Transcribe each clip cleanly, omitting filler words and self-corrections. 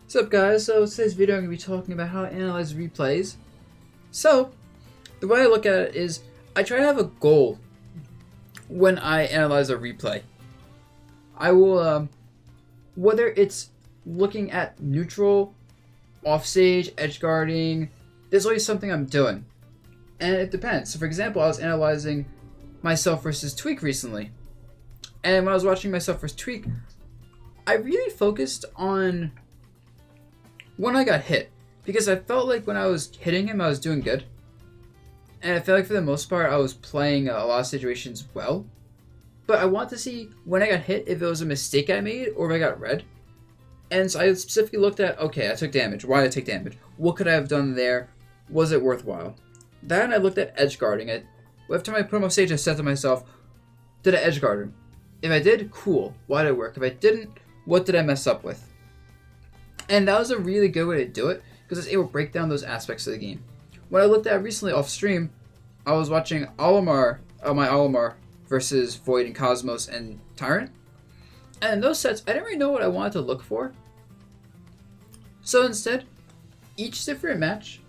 What's up, guys? So today's video I'm going to be talking about how to analyze replays. So the way I look at it is I try to have a goal when I analyze a replay. I will, whether it's looking at neutral, offstage, edge guarding, there's always something I'm doing. And it depends. So for example, I was analyzing myself versus Tweak recently. And when I was watching myself versus Tweak, I really focused on when I got hit, because I felt like when I was hitting him, I was doing good, and I felt like for the most part, I was playing a lot of situations well. But I want to see when I got hit if it was a mistake I made or if I got red. And so I specifically looked at, okay, I took damage. Why did I take damage? What could I have done there? Was it worthwhile? Then I looked at edge guarding. Every time I put him off stage, I said to myself, did I edge guard him? If I did, cool. Why did it work? If I didn't, what did I mess up with? And that was a really good way to do it, because I was able to break down those aspects of the game. What I looked at recently off stream, I was watching my Olimar versus Void and Cosmos and Tyrant. And in those sets, I didn't really know what I wanted to look for. So instead, each different match,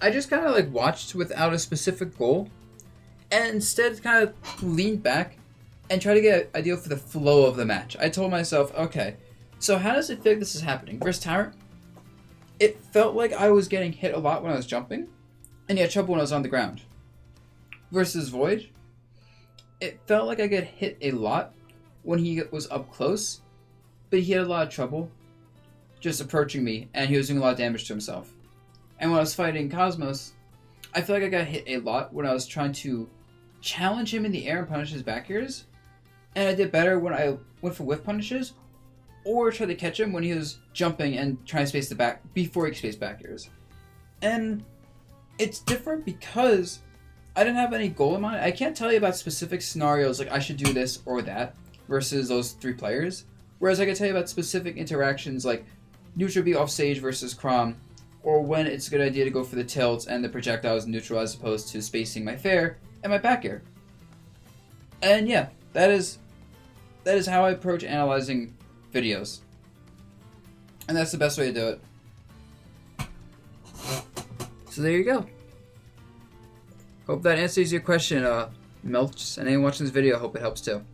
I just kind of like watched without a specific goal, and instead kind of leaned back and tried to get an idea for the flow of the match. I told myself, okay, so how does it feel like this is happening? Versus Tyrant, it felt like I was getting hit a lot when I was jumping, and he had trouble when I was on the ground. Versus Void, it felt like I get hit a lot when he was up close, but he had a lot of trouble just approaching me, and he was doing a lot of damage to himself. And when I was fighting Cosmos, I feel like I got hit a lot when I was trying to challenge him in the air and punish his back airs, and I did better when I went for whiff punishes, or try to catch him when he was jumping and trying to space the back before he could space back airs. And it's different because I didn't have any goal in mind. I can't tell you about specific scenarios like I should do this or that versus those three players. Whereas I can tell you about specific interactions like neutral B off stage versus Crom, or when it's a good idea to go for the tilt and the projectiles neutral as opposed to spacing my fair and my back air. And yeah, that is how I approach analyzing videos. And that's the best way to do it. So there you go. Hope that answers your question, Melch. And anyone watching this video, I hope it helps too.